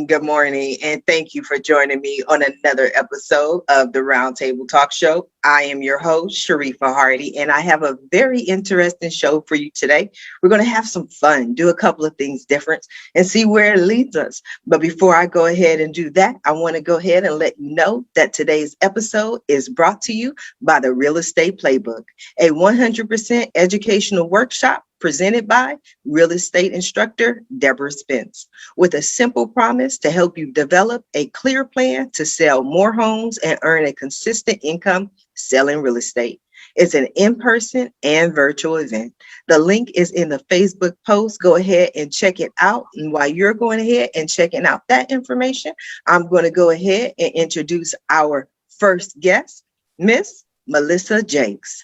good morning, and thank you for joining me on another episode of the Roundtable Talk Show. I am your host, Sharifa Hardy, and I have a very interesting show for you today. We're going to have some fun, do a couple of things different, and see where it leads us. But before I go ahead and do that, I want to go ahead and let you know that today's episode is brought to you by the Real Estate Playbook, a 100% educational workshop presented by real estate instructor Deborah Spence, with a simple promise to help you develop a clear plan to sell more homes and earn a consistent income selling real estate. It's an in-person and virtual event. The link is in the Facebook post. Go ahead and check it out. And while you're going ahead and checking out that information, I'm going to go ahead and introduce our first guest, Miss Melissa Jakes.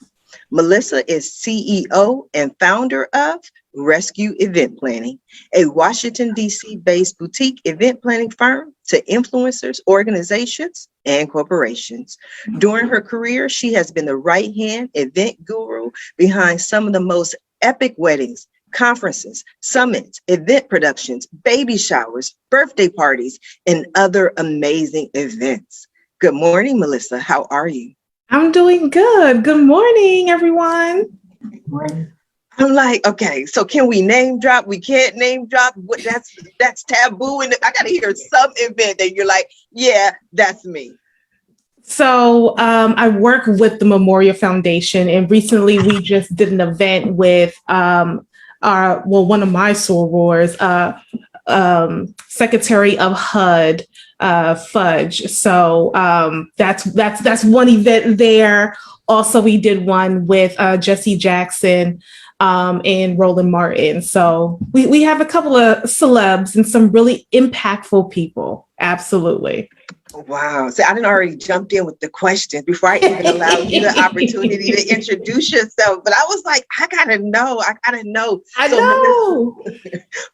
Melissa is CEO and founder of Rescue Event Planning, a Washington, D.C. based boutique event planning firm to influencers, organizations, and corporations. During her career, she has been the right-hand event guru behind some of the most epic weddings, conferences, summits, event productions, baby showers, birthday parties, and other amazing events. Good morning, Melissa. How are you? I'm doing good. Good morning, everyone. Good morning. I'm like, okay, so can we name drop? We can't name drop. What that's taboo. And I got to hear some event that you're like, yeah, that's me. So I work with the Memorial Foundation, and recently we just did an event with one of my sorors, Secretary of HUD, Fudge. So that's one event there. Also, we did one with Jesse Jackson and Roland Martin. So we have a couple of celebs and some really impactful people. Absolutely. Wow. So I didn't already jumped in with the questions before I even allowed you the opportunity to introduce yourself. But I was like, I gotta know. I know.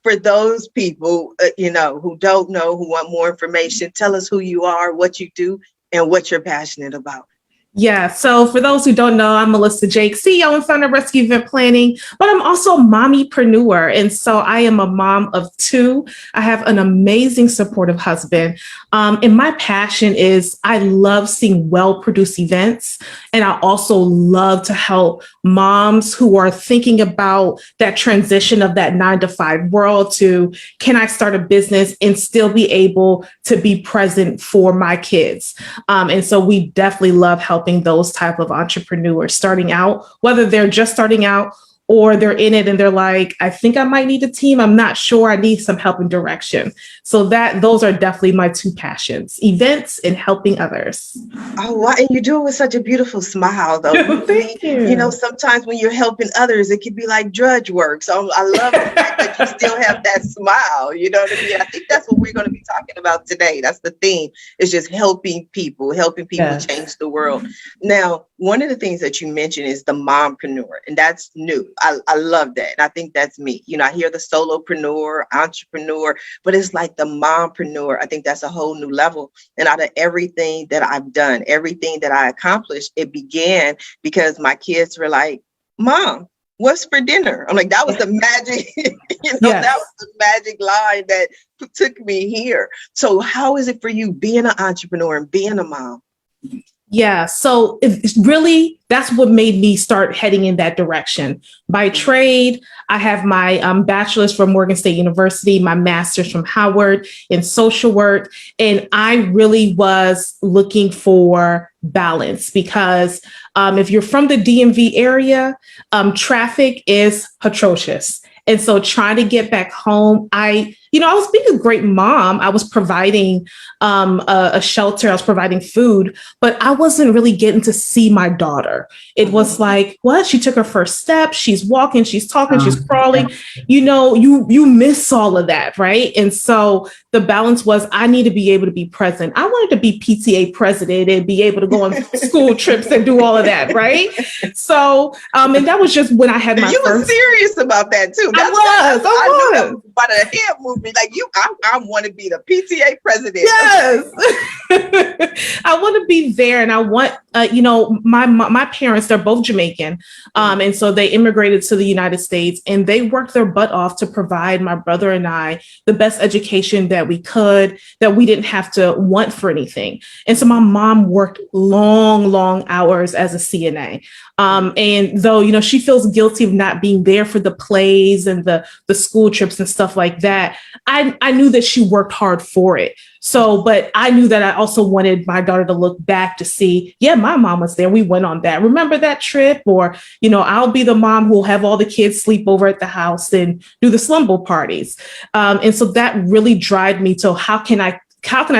For those people, who don't know, who want more information, tell us who you are, what you do, and what you're passionate about. Yeah. So for those who don't know, I'm Melissa Jakes, CEO and founder of Rescue Event Planning, but I'm also a mommypreneur. And so I am a mom of two. I have an amazing supportive husband. And my passion is I love seeing well-produced events. And I also love to help moms who are thinking about that transition of that 9-to-5 world to, can I start a business and still be able to be present for my kids? And so we definitely love helping those type of entrepreneurs starting out, whether they're just starting out or they're in it and they're like, I think I might need a team. I'm not sure. I need some help and direction. So those are definitely my two passions, events and helping others. Oh, wow. And you do it with such a beautiful smile, though. Thank you. Sometimes when you're helping others, it can be like drudge work. So I love the fact that you still have that smile. You know what I mean? I think that's what we're going to be talking about today. That's the theme. It's just helping people change the world. Now, one of the things that you mentioned is the mompreneur, and that's new. I love that. And I think that's me. I hear the solopreneur, entrepreneur, but it's like the mompreneur. I think that's a whole new level. And out of everything that I've done, everything that I accomplished, it began because my kids were like, Mom, what's for dinner? I'm like, that was the magic, Yes. That was the magic line that took me here. So how is it for you being an entrepreneur and being a mom? Yeah, so it's really, that's what made me start heading in that direction. By trade, I have my bachelor's from Morgan State University, my master's from Howard in social work. And I really was looking for balance because if you're from the DMV area, traffic is atrocious. And so trying to get back home, I was being a great mom. I was providing a shelter. I was providing food, but I wasn't really getting to see my daughter. It was like, what? She took her first step. She's walking, she's talking, she's crawling. You miss all of that, right? And so the balance was I need to be able to be present. I wanted to be PTA president and be able to go on school trips and do all of that, right? So, and that was just when I had my You were serious about that too. I was. By the head movement. would be like, I want to be the PTA president. Yes. I want to be there. And I want, my parents, they're both Jamaican. And so they immigrated to the United States and they worked their butt off to provide my brother and I the best education that we could, that we didn't have to want for anything. And so my mom worked long hours as a CNA. And though, she feels guilty of not being there for the plays and the school trips and stuff like that, I knew that she worked hard for it. So, but I knew that I also wanted my daughter to look back to see, yeah, my mom was there. We went on that. Remember that trip? Or, I'll be the mom who will have all the kids sleep over at the house and do the slumber parties. And so that really drive me to how can I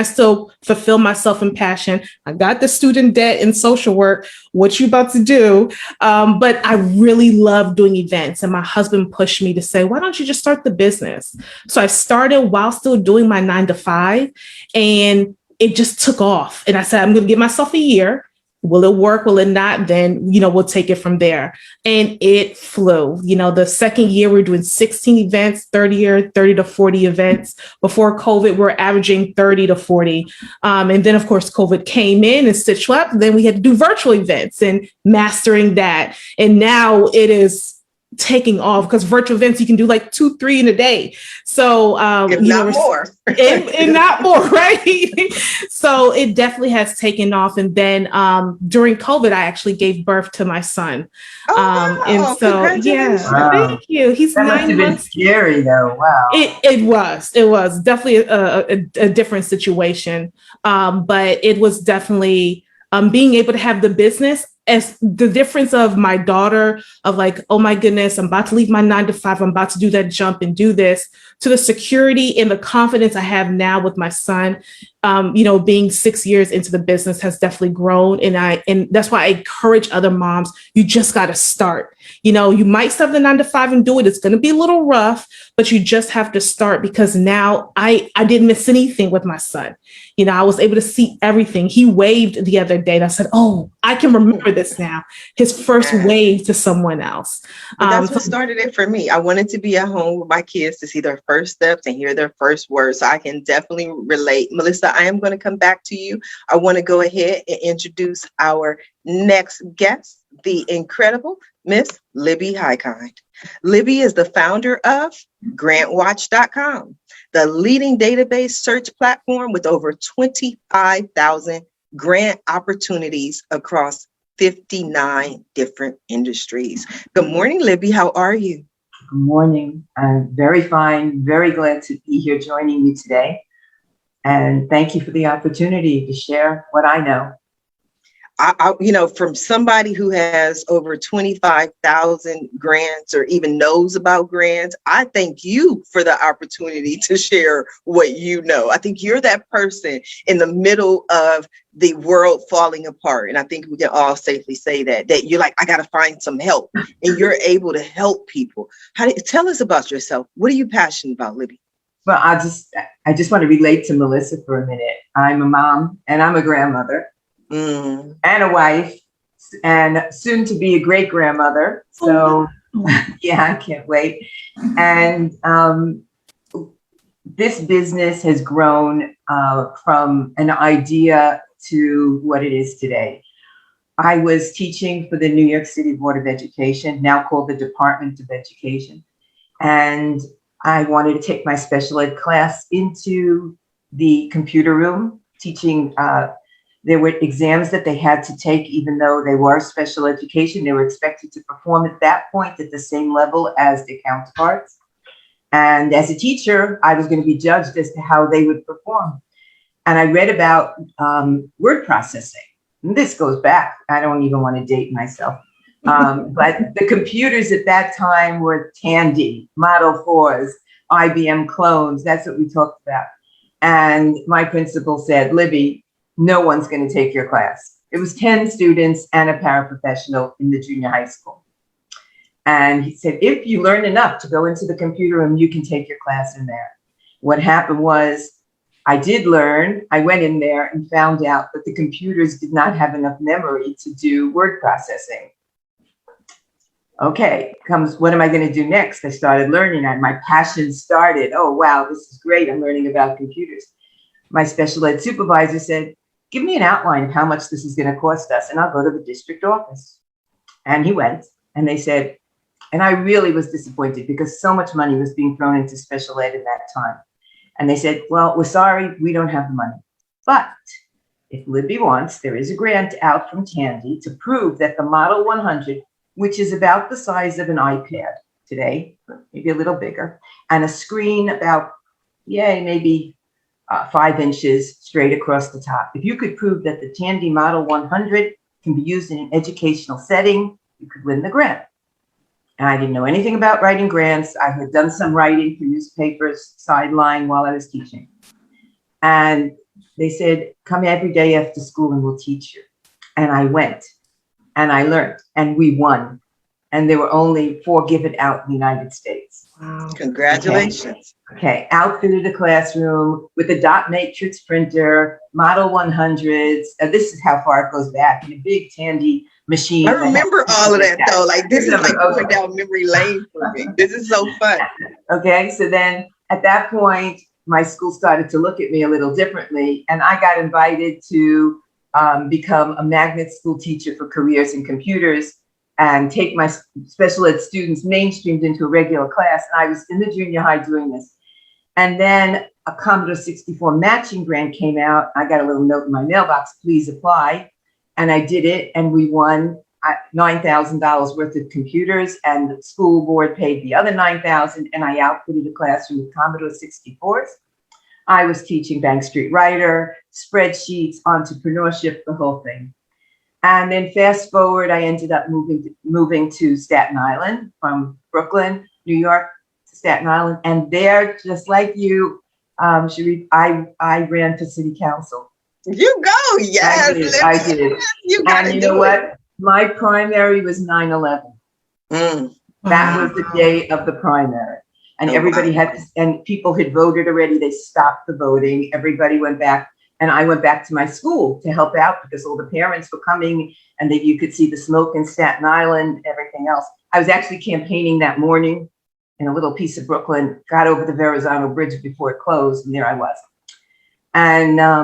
still fulfill myself in passion? I got the student debt in social work. What you about to do? But I really love doing events. And my husband pushed me to say, why don't you just start the business? So I started while still doing my 9 to 5 and it just took off. And I said, I'm going to give myself a year. Will it work? Will it not? Then, we'll take it from there. And it flew. The second year, we're doing 16 events, 30 to 40 events. Before COVID, we're averaging 30 to 40. And then, of course, COVID came in and stitched up. Then we had to do virtual events and mastering that. And now it is taking off because virtual events, you can do like 2-3 in a day. So, if not more. and not more, right? So it definitely has taken off. And then during COVID, I actually gave birth to my son. Wow. And so, Wow. Thank you. He's That must 9 have months. been scary though. Wow. It was definitely a different situation. But it was definitely being able to have the business as the difference of my daughter of like, oh my goodness, I'm about to leave my 9 to 5. I'm about to do that jump and do this, to the security and the confidence I have now with my son, being 6 years into the business has definitely grown. And that's why I encourage other moms, you just got to start. You might start the 9 to 5 and do it. It's going to be a little rough, but you just have to start because now I didn't miss anything with my son. I was able to see everything. He waved the other day and I said, oh, I can remember this now. His first wave to someone else. But that's what started it for me. I wanted to be at home with my kids to see their first steps and hear their first words. So I can definitely relate. Melissa, I am going to come back to you. I want to go ahead and introduce our next guest, the incredible Miss Libby Hikind. Libby is the founder of GrantWatch.com, the leading database search platform with over 25,000 grant opportunities across 59 different industries. Good morning, Libby. How are you? Good morning. I'm very fine. Very glad to be here joining you today. And thank you for the opportunity to share what I know. From somebody who has over 25,000 grants or even knows about grants, I thank you for the opportunity to share what you know. I think you're that person in the middle of the world falling apart. And I think we can all safely say that you're like, I got to find some help, and you're able to help people. Tell us about yourself. What are you passionate about, Libby? Well, I just want to relate to Melissa for a minute. I'm a mom and I'm a grandmother. And a wife, and soon to be a great grandmother. So, yeah, I can't wait. And this business has grown from an idea to what it is today. I was teaching for the New York City Board of Education, now called the Department of Education. And I wanted to take my special ed class into the computer room, teaching. There were exams that they had to take, even though they were special education. They were expected to perform at that point at the same level as their counterparts. And as a teacher, I was going to be judged as to how they would perform. And I read about word processing. And this goes back. I don't even want to date myself. But the computers at that time were Tandy, Model 4s, IBM clones. That's what we talked about. And my principal said, Libby, no one's going to take your class. It was 10 students and a paraprofessional in the junior high school. And he said, if you learn enough to go into the computer room, you can take your class in there. What happened was I did learn. I went in there and found out that the computers did not have enough memory to do word processing. Okay, comes, what am I going to do next? I started learning and my passion started. Oh, wow, this is great. I'm learning about computers. My special ed supervisor said, give me an outline of how much this is going to cost us and I'll go to the district office. And he went and they said, and I really was disappointed because so much money was being thrown into special ed at that time. And they said, well, we're sorry, we don't have the money. But if Libby wants, there is a grant out from Tandy to prove that the Model 100, which is about the size of an iPad today, maybe a little bigger, and a screen about, maybe 5 inches straight across the top. If you could prove that the Tandy Model 100 can be used in an educational setting, you could win the grant. And I didn't know anything about writing grants. I had done some writing for newspapers, sideline while I was teaching. And they said, come every day after school and we'll teach you. And I went and I learned and we won. And there were only 4 given out in the United States. Wow. Congratulations. Okay. Outfitted a classroom with a dot matrix printer, Model 100s. This is how far it goes back in a big Tandy machine. I remember all of that though. Like this is like going down memory lane for me. This is so fun. Okay. So then at that point, my school started to look at me a little differently. And I got invited to become a magnet school teacher for careers in computers and take my special ed students mainstreamed into a regular class. And I was in the junior high doing this. And then a Commodore 64 matching grant came out. I got a little note in my mailbox, please apply. And I did it. And we won $9,000 worth of computers. And the school board paid the other $9,000. And I outfitted a classroom with Commodore 64s. I was teaching Bank Street Writer, spreadsheets, entrepreneurship, the whole thing. And then fast forward, I ended up moving to Staten Island from Brooklyn, New York to Staten Island. And there, just like you, Sharif, I ran for city council. You go, yes. I did. You know what? My primary was 9/11. That was the day of the primary. And everybody and people had voted already. They stopped the voting. Everybody went back. And I went back to my school to help out because all the parents were coming and you could see the smoke in Staten Island, everything else. I was actually campaigning that morning in a little piece of Brooklyn, got over the Verrazano Bridge before it closed, and there I was. And I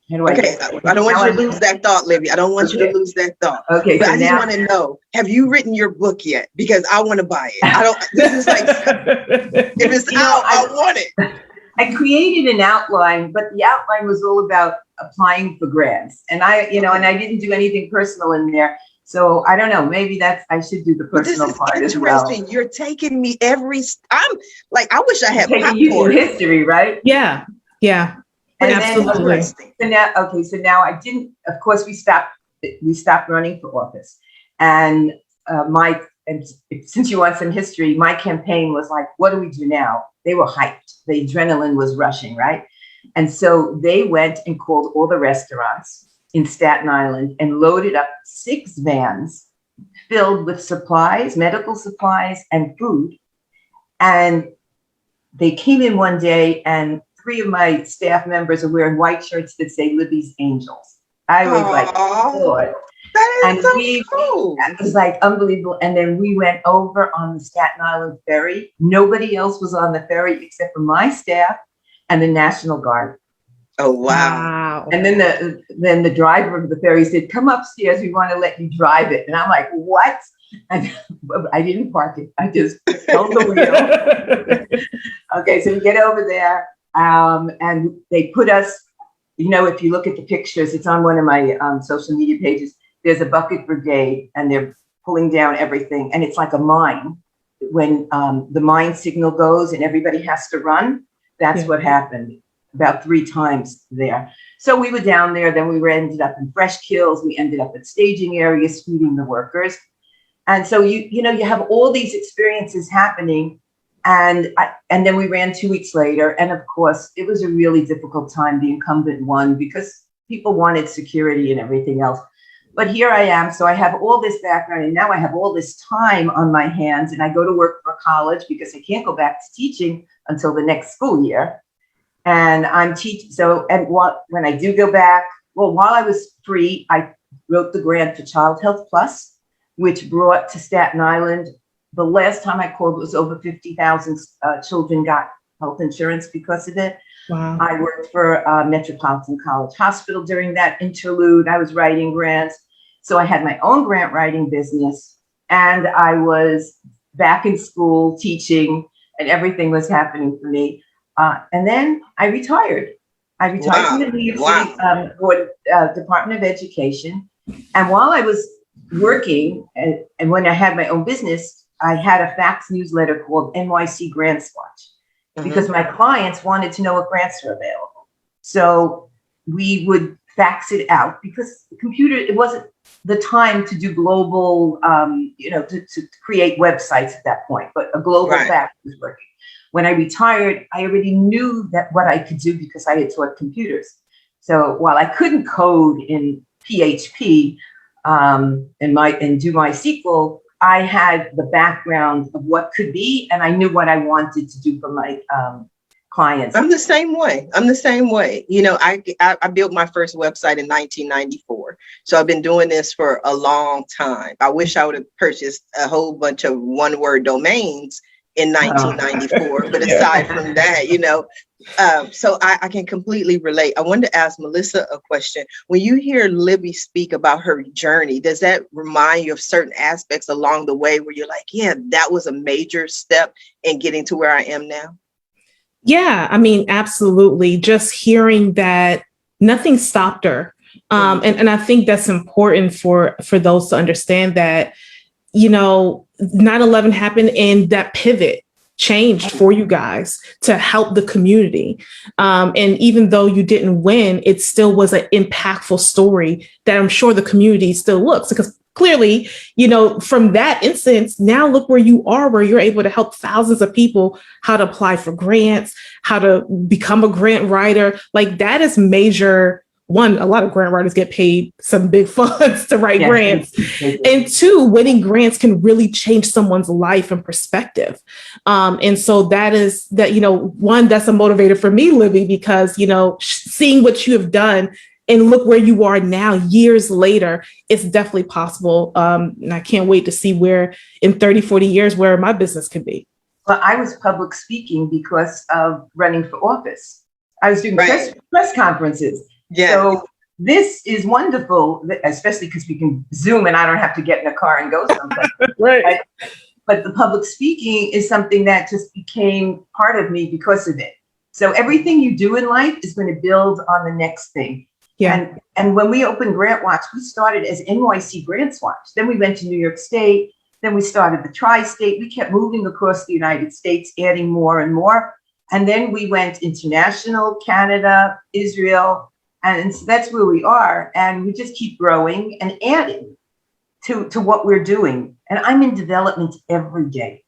don't want you to lose that thought, Libby. I don't want you to lose that thought. Okay, but I just want to know, have you written your book yet? Because I want to buy it. This is like, if it's out, I want it. I created an outline, but the outline was all about applying for grants. And I didn't do anything personal in there. So I don't know, maybe I should do the personal part as well. Interesting. You're taking me I'm like, I wish I had popcorn. History, right? Yeah. Yeah. And absolutely. So now I didn't, of course we stopped running for office. And since you want some history, my campaign was like, what do we do now? They were hyped. The adrenaline was rushing, right? And so they went and called all the restaurants in Staten Island and loaded up 6 vans filled with supplies, medical supplies, and food. And they came in one day and 3 of my staff members are wearing white shirts that say Libby's Angels. I was like, Lord. That is so cool. It was like unbelievable. And then we went over on the Staten Island ferry. Nobody else was on the ferry except for my staff and the National Guard. Oh, wow. And then the driver of the ferry said, come upstairs. We want to let you drive it. And I'm like, what? And I didn't park it. I just held the wheel. Okay, so we get over there and they put us, if you look at the pictures, it's on one of my social media pages. There's a Bucket Brigade and they're pulling down everything. And it's like a mine. When the mine signal goes and everybody has to run, that's what happened about 3 times there. So we were down there, then we ended up in Fresh Kills. We ended up at staging areas, feeding the workers. And so you have all these experiences happening. And then we ran 2 weeks later. And of course, it was a really difficult time. The incumbent won because people wanted security and everything else. But here I am. So I have all this background and now I have all this time on my hands and I go to work for college because I can't go back to teaching until the next school year. And I'm teaching. When I do go back, while I was free, I wrote the grant for Child Health Plus which brought to Staten Island, the last time I called, it was over 50,000 children got health insurance because of it. Wow. I worked for Metropolitan College Hospital during that interlude. I was writing grants. So I had my own grant writing business, and I was back in school teaching, and everything was happening for me. And then I retired. I retired from the New York City Department of Education. And while I was working, and when I had my own business, I had a fax newsletter called NYC Grants Watch, because my clients wanted to know what grants are available. So we would fax it out, because the computer, it wasn't the time to do global, to create websites at that point, but a global fax was working. When I retired, I already knew that what I could do because I had taught computers. So while I couldn't code in PHP and do MySQL, I had the background of what could be, and I knew what I wanted to do for my clients. I'm the same way. You know, I built my first website in 1994. So I've been doing this for a long time. I wish I would have purchased a whole bunch of one-word domains in 1994. But aside from that, you know, so I can completely relate. I wanted to ask Melissa a question. When you hear Libby speak about her journey, does that remind you of certain aspects along the way where you're like, yeah, that was a major step in getting to where I am now? Yeah, I mean, absolutely. Just hearing that nothing stopped her. And I think that's important for those to understand that, you know, 9/11 happened and that pivot changed for you guys to help the community. And even though you didn't win, it still was an impactful story that I'm sure the community still looks, because clearly, you know, from that instance, now look where you are, where you're able to help thousands of people how to apply for grants, how to become a grant writer. Like, that is major. One, a lot of grant writers get paid some big funds to write grants. And two, winning grants can really change someone's life and perspective. And so that, you know, one, that's a motivator for me, Libby, because, you know, seeing what you have done and look where you are now, years later, it's definitely possible. And I can't wait to see where in 30, 40 years, where my business could be. Well, I was public speaking because of running for office. I was doing press conferences. Yeah. So this is wonderful, especially because we can Zoom and I don't have to get in a car and go someplace. But the public speaking is something that just became part of me because of it. So everything you do in life is going to build on the next thing. Yeah. And when we opened GrantWatch, we started as NYC Grants Watch. Then we went to New York State. Then we started the Tri-State. We kept moving across the United States, adding more and more. And then we went international, Canada, Israel. And so that's where we are. And we just keep growing and adding to what we're doing. And I'm in development every day.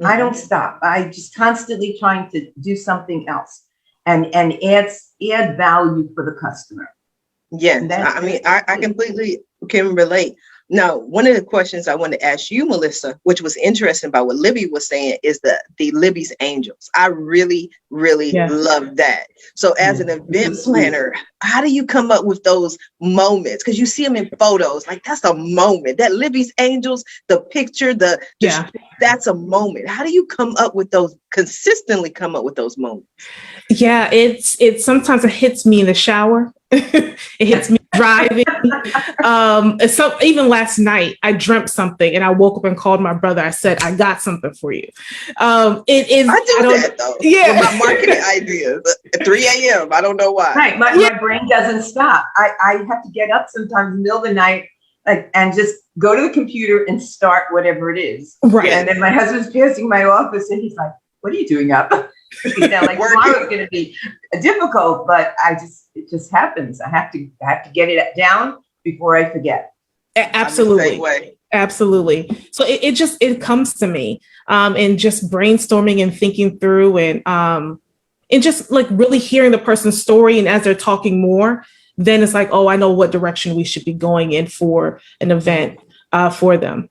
I don't stop. I just constantly trying to do something else and add value for the customer. Yes, I mean, I completely can relate. Now, one of the questions I wanted to ask you, Melissa, which was interesting about what Libby was saying, is the Libbys Angels. I really, really love that. So as an event planner, how do you come up with those moments? Because you see them in photos, like that's a moment. That Libbys Angels, the picture, that's a moment. How do you come up with those, consistently come up with those moments? Yeah, it's sometimes it hits me in the shower. It hits me driving. So even last night, I dreamt something and I woke up and called my brother. I said, I got something for you. It is. I do that though. Yeah. With my marketing ideas at 3 a.m. I don't know why. Right. My brain doesn't stop. I have to get up sometimes in the middle of the night and just go to the computer and start whatever it is. Right. And then my husband's passing my office and he's like, what are you doing up? You know, like tomorrow's going to be difficult, but it just happens. I have to get it down before I forget. Absolutely. Absolutely. So it comes to me, and just brainstorming and thinking through and just like really hearing the person's story. And as they're talking more, then it's like, oh, I know what direction we should be going in for an event for them.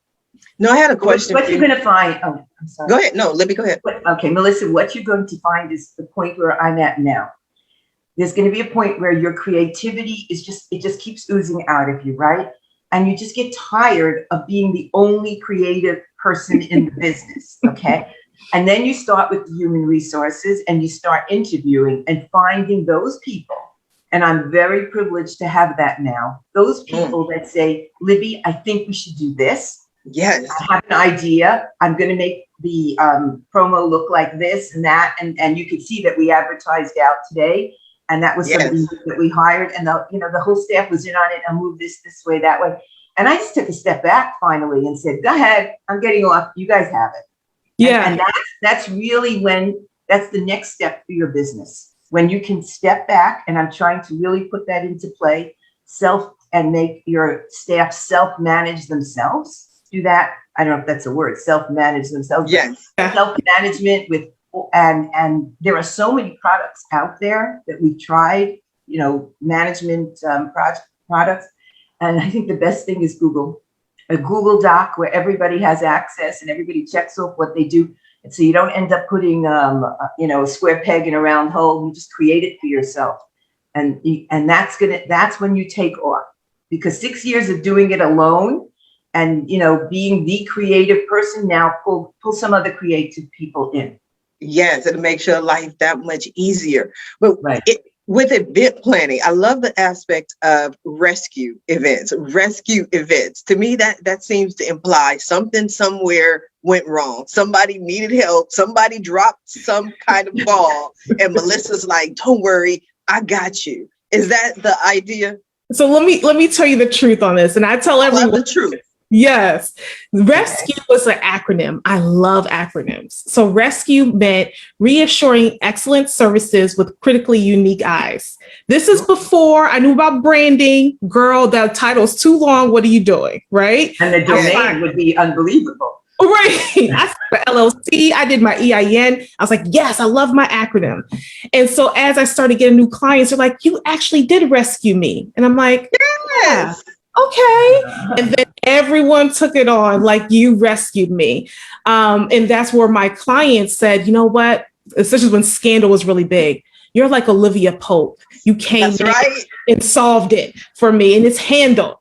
No, I had a question. What you're going to find? Oh, I'm sorry. Go ahead. No, Libby, go ahead. Okay, Melissa, what you're going to find is the point where I'm at now. There's going to be a point where your creativity is it just keeps oozing out of you, right? and you just get tired of being the only creative person in the business, okay? And then you start with the human resources and you start interviewing and finding those people. And I'm very privileged to have that now. Those people that say, Libby, I think we should do this. Yes. I have an idea. I'm going to make the promo look like this and that. And you can see that we advertised out today. And that was somebody that we hired. And the whole staff was in on it. I'll move this way, that way. And I just took a step back finally and said, go ahead. I'm getting off. You guys have it. Yeah. And that's really that's the next step for your business. When you can step back, and I'm trying to really put that into play, and make your staff self-manage themselves. Do that. I don't know if that's a word, self-manage themselves. Yes. Self-management and there are so many products out there that we've tried, management products. And I think the best thing is Google. A Google Doc where everybody has access and everybody checks off what they do. And so you don't end up putting, a square peg in a round hole. You just create it for yourself. And that's when you take off, because 6 years of doing it alone and, being the creative person, now pull some other creative people in. Yes. It'll make your life that much easier. But right. With event planning, I love the aspect of rescue events. To me, that seems to imply something somewhere went wrong. Somebody needed help. Somebody dropped some kind of ball. And Melissa's like, don't worry, I got you. Is that the idea? So let me tell you the truth on this. And I tell everyone the truth. Yes. Rescue was an acronym. I love acronyms. So rescue meant reassuring excellent services with critically unique eyes. This is before I knew about branding. Girl, that title's too long. What are you doing? Right? And the domain would be unbelievable. Right. I started LLC. I did my EIN. I was like, yes, I love my acronym. And so as I started getting new clients, they're like, you actually did rescue me. And I'm like, yes. Okay. And then everyone took it on like, you rescued me. And that's where my clients said, you know what? Especially when scandal was really big. You're like Olivia Pope. You came and solved it for me, and it's handled.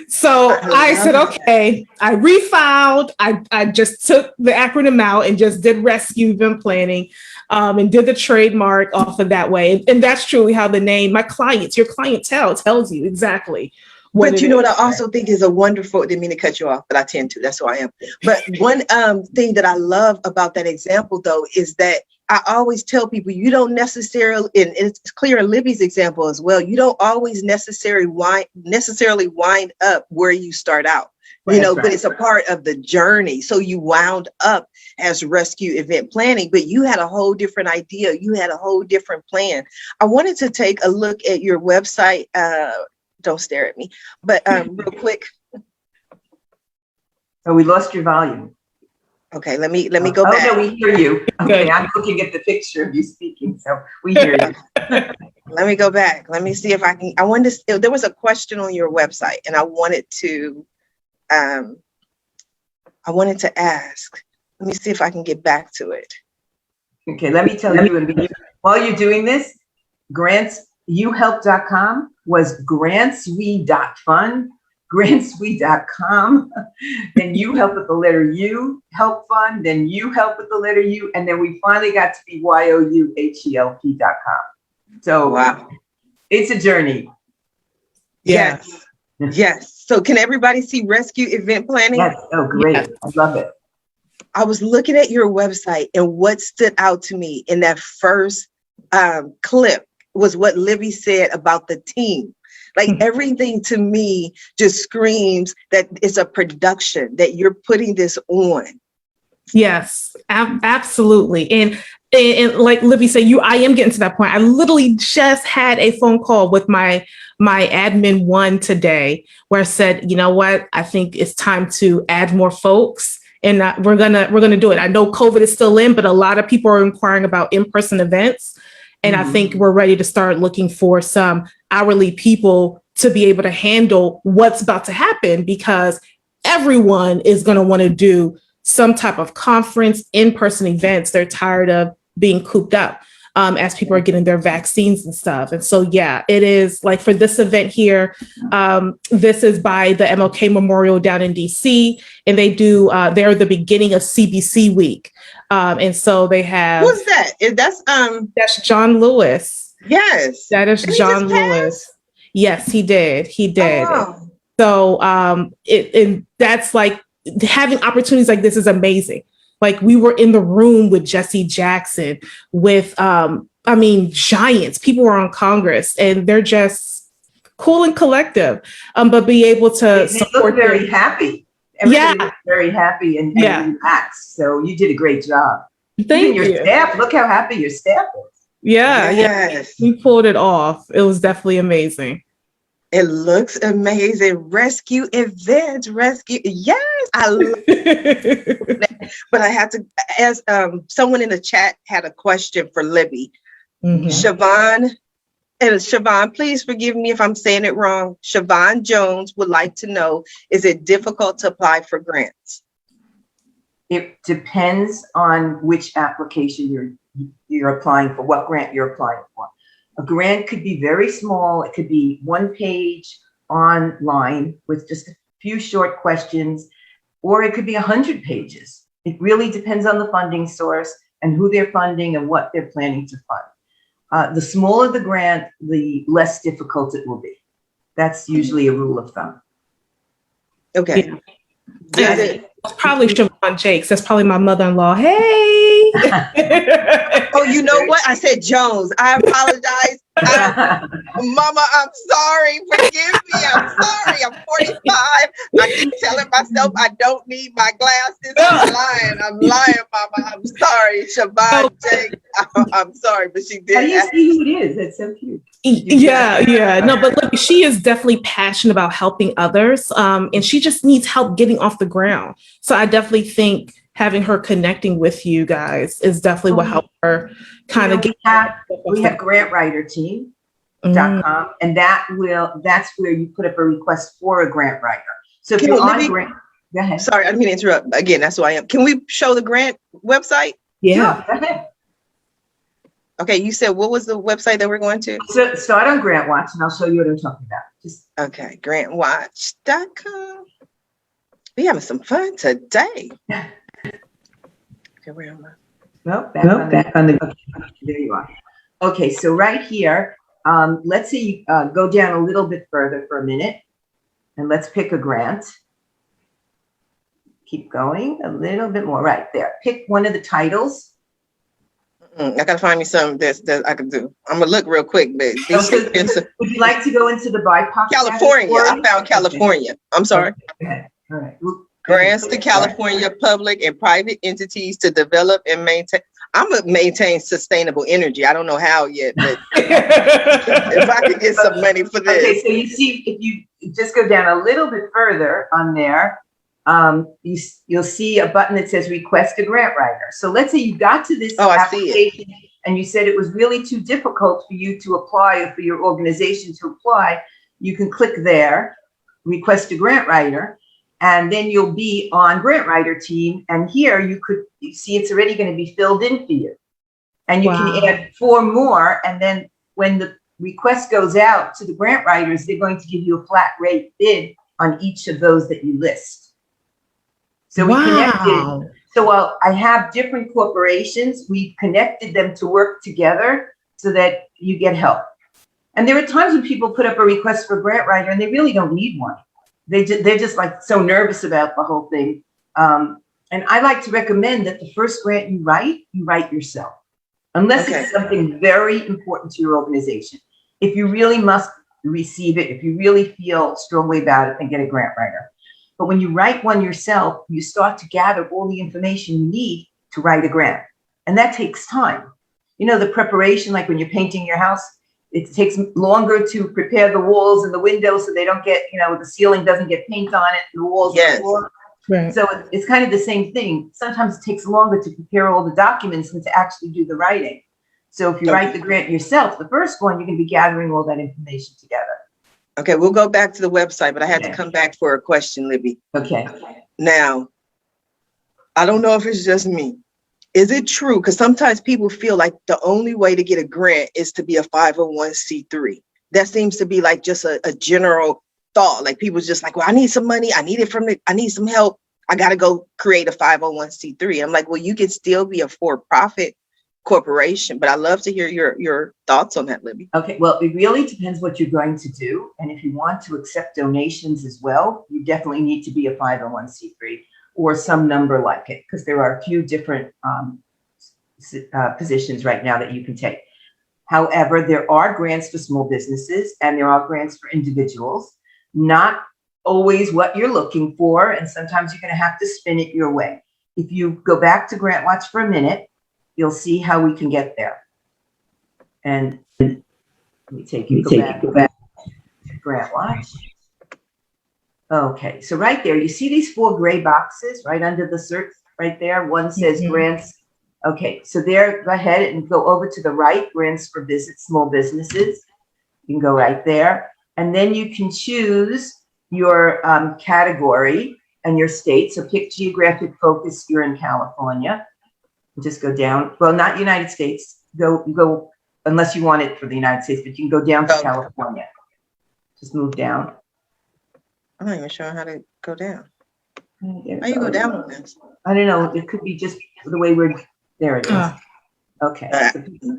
So I said, okay, I refiled. I just took the acronym out and just did rescue event planning and did the trademark off of that way. And that's truly how the name, your clientele tells you exactly. But you know what I also think is a wonderful, didn't mean to cut you off, but I tend to, that's who I am. But one thing that I love about that example, though, is that I always tell people you don't necessarily, and it's clear in Libby's example as well, you don't always necessarily wind up where you start out, but it's a part of the journey. So you wound up as rescue event planning, but you had a whole different idea. You had a whole different plan. I wanted to take a look at your website. Don't stare at me, but real quick. Oh, we lost your volume. Okay, let me go back. Oh, no, we hear you. Okay, I'm looking at the picture of you speaking, so we hear you. Let me go back. Let me see if I can. There was a question on your website, and I wanted to ask. Let me see if I can get back to it. Okay, let me tell you. While you're doing this, grantsyouhelp.com was grantswe.fund. grantswe.com, then you help with the letter U, help fund, then you help with the letter U, and then we finally got to be youhelp.com. So wow, it's a journey. Yes. Yes. So can everybody see rescue event planning? Yes. Oh, great. Yes. I love it. I was looking at your website, and what stood out to me in that first clip was what Libby said about the team. Like everything to me just screams that it's a production, that you're putting this on. Yes, absolutely. And like Libby said, I am getting to that point. I literally just had a phone call with my admin one today where I said, you know what, I think it's time to add more folks. And we're gonna do it. I know COVID is still in, but a lot of people are inquiring about in-person events. And I think we're ready to start looking for some hourly people to be able to handle what's about to happen, because everyone is going to want to do some type of conference, in-person events. They're tired of being cooped up. as people are getting their vaccines and stuff. And so, yeah, it is like for this event here, this is by the MLK Memorial down in DC, and they do, they're the beginning of CBC week. And so they have. Who's that? That's John Lewis. Yes. That is John Lewis. Yes, he did. He did. Oh. So and that's like having opportunities like this is amazing. Like we were in the room with Jesse Jackson, with giants. People were on Congress, and they're just cool and collective. But be able to support. They look very happy. Everybody was very happy and relaxed. So you did a great job. Thank you. Your staff, look how happy your staff is. Yeah, yes. We pulled it off. It was definitely amazing. It looks amazing. Rescue events, rescue. Yes, I love it. But I had to, as someone in the chat had a question for Libby. Siobhan, please forgive me if I'm saying it wrong. Siobhan Jones would like to know, is it difficult to apply for grants? It depends on which application you're applying for, what grant you're applying for. A grant could be very small. It could be 1 page online with just a few short questions, or it could be 100 pages. It really depends on the funding source and who they're funding and what they're planning to fund. The smaller the grant, the less difficult it will be. That's usually a rule of thumb. Okay. Yeah. Probably Siobhan Jakes. That's probably my mother-in-law. Hey. Oh, you know what? I said Jones. I apologize. Mama, I'm sorry. Forgive me. I'm sorry. I'm 45. I keep telling myself I don't need my glasses. I'm lying, Mama. I'm sorry. Siobhan Jakes. I'm sorry, but she did. How do you see who it is? That's so cute. Yeah. No, but look, she is definitely passionate about helping others. And she just needs help getting off the ground. So I definitely think having her connecting with you guys is definitely what helped her kind of get. We have GrantWriterTeam.com, and that's where you put up a request for a grant writer. So if you're on grant, go ahead. Sorry, I didn't mean to interrupt. Again, that's who I am. Can we show the grant website? Yeah. Sure, go ahead. Okay, you said what was the website that we're going to? So start on GrantWatch, and I'll show you what I'm talking about. Okay, GrantWatch.com. We having some fun today. Okay, where am I? Back on the. There you are. Okay, so right here, let's see. Go down a little bit further for a minute, and let's pick a grant. Keep going a little bit more. Right there. Pick one of the titles. I gotta find me something that I can do. I'm gonna look real quick, but would you like to go into the BIPOC? California. Category? I found California. I'm sorry. Okay. All right. Grants to California public and private entities to develop and maintain. I'm gonna maintain sustainable energy. I don't know how yet, but if I could get some money for this. Okay, so you see, if you just go down a little bit further on there, you'll see a button that says request a grant writer. So let's say you got to this application and you said it was really too difficult for you to apply or for your organization to apply. You can click there, request a grant writer, and then you'll be on GrantWriter Team. And here you see it's already going to be filled in for you. And you can add 4 more. And then when the request goes out to the grant writers, they're going to give you a flat rate bid on each of those that you list. So we connected. So I have different corporations. We've connected them to work together so that you get help. And there are times when people put up a request for a grant writer and they really don't need one. They're just like so nervous about the whole thing. And I like to recommend that the first grant you write yourself, unless it's something very important to your organization. If you really must receive it, if you really feel strongly about it, then get a grant writer. But when you write one yourself, you start to gather all the information you need to write a grant. And that takes time. You know, the preparation, like when you're painting your house, it takes longer to prepare the walls and the windows so they don't get, the ceiling doesn't get paint on it, and the walls and the floor. Right. So it's kind of the same thing. Sometimes it takes longer to prepare all the documents than to actually do the writing. So if you write the grant yourself, the first one, you're going to be gathering all that information together. Okay, we'll go back to the website, but I had to come back for a question, Libby. Okay. Now, I don't know if it's just me. Is it true? Because sometimes people feel like the only way to get a grant is to be a 501c3. That seems to be like just a general thought. Like people's just like, well, I need some money. I need some help. I got to go create a 501c3. I'm like, well, you can still be a for-profit corporation, but I love to hear your thoughts on that, Libby. Okay, well, it really depends what you're going to do. And if you want to accept donations as well, you definitely need to be a 501c3 or some number like it, because there are a few different positions right now that you can take. However, there are grants for small businesses and there are grants for individuals, not always what you're looking for. And sometimes you're going to have to spin it your way. If you go back to GrantWatch for a minute, you'll see how we can get there. And let me take you back to GrantWatch. Okay, so right there, you see these 4 gray boxes right under the search right there. One says grants. Okay, so there, go ahead and go over to the right, grants for small businesses. You can go right there. And then you can choose your category and your state. So pick geographic focus, you're in California. Just go down. Well, not United States. Go unless you want it for the United States, but you can go down to California. Just move down. I'm not even sure how to go down. How you go down on this? I don't know. It could be just the way we're there. It is. Okay.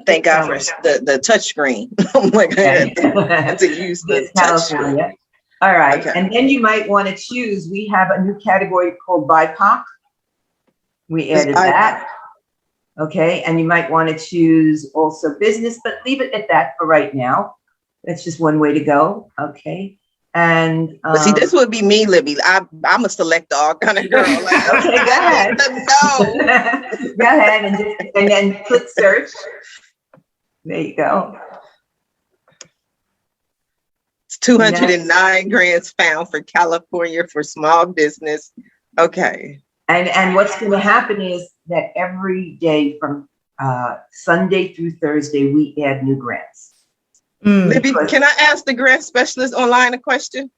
Thank God for the touch screen. Oh my God. To use the touch screen. All right. Okay. And then you might want to choose. We have a new category called BIPOC. We added that. Okay. And you might want to choose also business, but leave it at that for right now. That's just one way to go. Okay. And but see, this would be me, Libby. I'm a select all kind of girl. Like, okay, go ahead. No. Go ahead and then click search. There you go. It's 209 grants found for California for small business. Okay. And what's going to happen is that every day from Sunday through Thursday, we add new grants. Libby, can I ask the grant specialist online a question?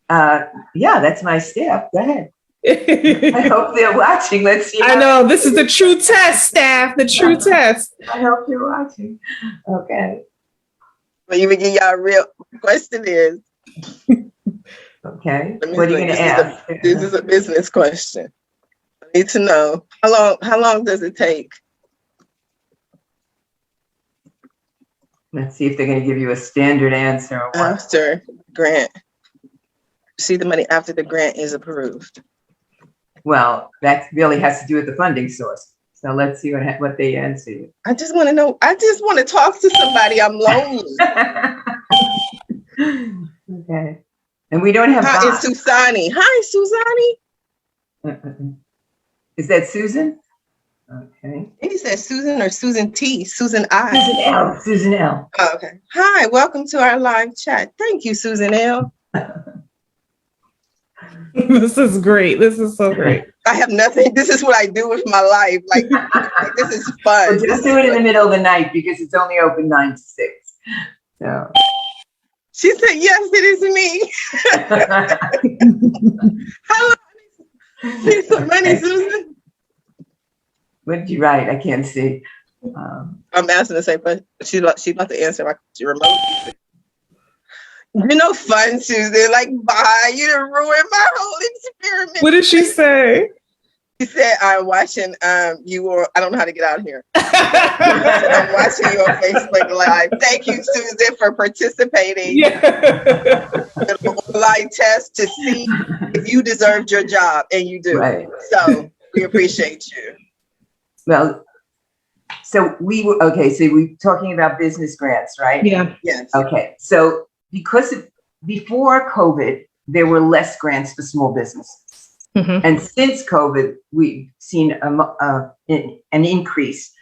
Yeah, that's my staff. Go ahead. I hope they're watching. Let's see. I know this is the true test, staff. The true test. I hope you're watching. Okay. But you give y'all a real question is. Okay. What are you going to ask? This is a business question. I need to know how long does it take? Let's see if they're going to give you a standard answer. After grant. See the money after the grant is approved. Well, that really has to do with the funding source. So let's see what they answer you. I just want to know. I just want to talk to somebody. I'm lonely. Okay. And we don't have. Hi, it's Susani. Hi, Susani. Is that Susan? Okay. He said Susan or Susan T. Susan I. Susan L. Susan L. Oh, okay. Hi, welcome to our live chat. Thank you, Susan L. This is great. This is so great. I have nothing. This is what I do with my life. Like this is fun. Well, just do it in the middle of the night because it's only open 9 to 6. So. She said, yes, it is me. Hello. See some money, Susan. What did you write? I can't see. I'm asking the same question. She's about to answer my remote. You're no fun, Susan. Like, bye. You done ruined my whole experiment. What did she say? She said, I'm watching you, or I don't know how to get out here. I'm watching you on Facebook Live. Thank you, Susan, for participating in the live test to see if you deserved your job, and you do. Right. So we appreciate you. Well, so we were, okay, so we're talking about business grants, right? Yeah. Yes. Okay, so before COVID, there were less grants for small businesses. Mm-hmm. And since COVID, we've seen an increase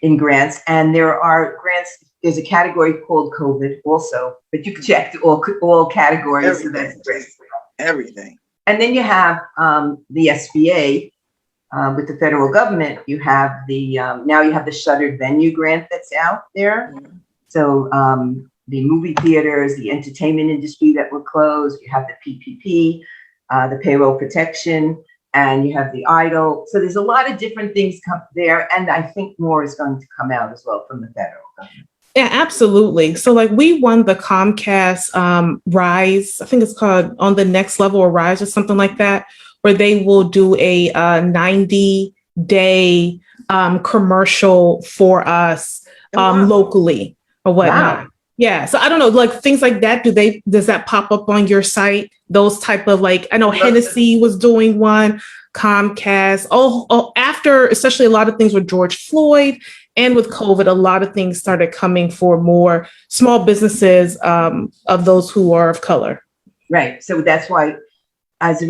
in grants. And there are grants, there's a category called COVID also, but you can check all categories. Everything. So that's great. Everything. And then you have the SBA. With the federal government, you have now you have the shuttered venue grant that's out there. Mm-hmm. So the movie theaters, the entertainment industry that were closed, you have the PPP, the payroll protection, and you have the idol. So there's a lot of different things come there. And I think more is going to come out as well from the federal government. Yeah, absolutely. So like we won the Comcast Rise, I think it's called On the Next Level or Rise or something like that, where they will do a 90-day commercial for us locally or whatnot. Wow. Yeah. So I don't know, like things like that. Does that pop up on your site? Those type of like, I know Hennessy was doing one, Comcast. Oh, after especially a lot of things with George Floyd and with COVID, a lot of things started coming for more small businesses of those who are of color. Right. So that's why, as a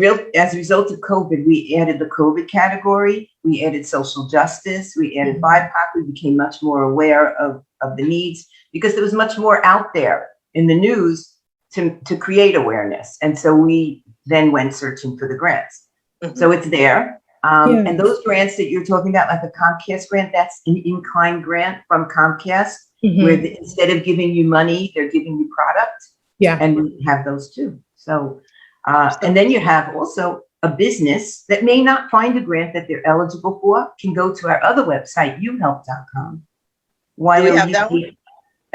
result of COVID, we added the COVID category. We added social justice. We added BIPOC. We became much more aware of the needs because there was much more out there in the news to create awareness. And so we then went searching for the grants. Mm-hmm. So it's there. And those grants that you're talking about, like the Comcast grant, that's an in-kind grant from Comcast, where instead of giving you money, they're giving you product. Yeah. And we have those too. So, and then you have also a business that may not find a grant that they're eligible for, can go to our other website, youhelp.com. Do we have that one?